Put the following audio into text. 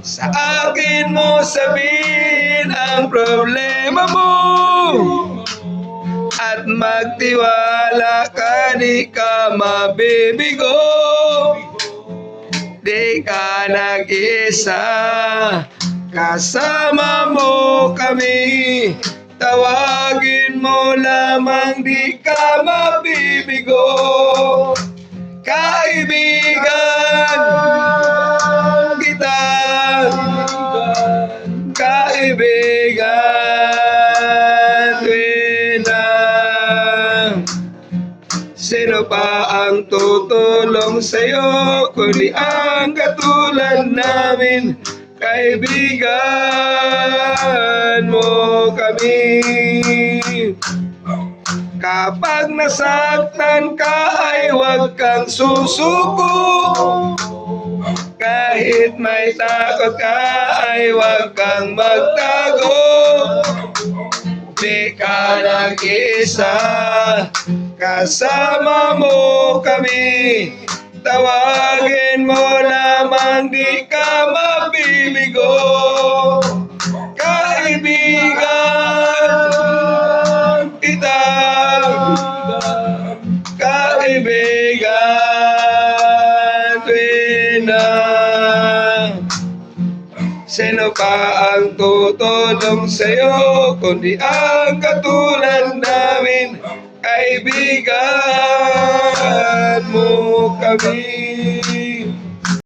Sa akin mo sabihin ang problema mo, at magtiwala ka, di ka mabibigo. Di ka nag-isa, kasama mo kami. Tawagin mo lamang, di ka mabibigo. Kaibigan kita, kaibigan kita. Sino pa ang tutulong sa'yo kundi ang katulad namin? Kaibigan mo kami. Kapag nasaktan ka ay huwag kang susuko. Kahit may takot ka ay huwag kang magtago. Di ka nag-isa, kasama mo kami. Tawagin mo lamang, di ka mabibigo. Kaibigan kita, kaibigan kita. Sino pa ang tutulong sa'yo kundi ang katulad namin? Kaibigan mo kami.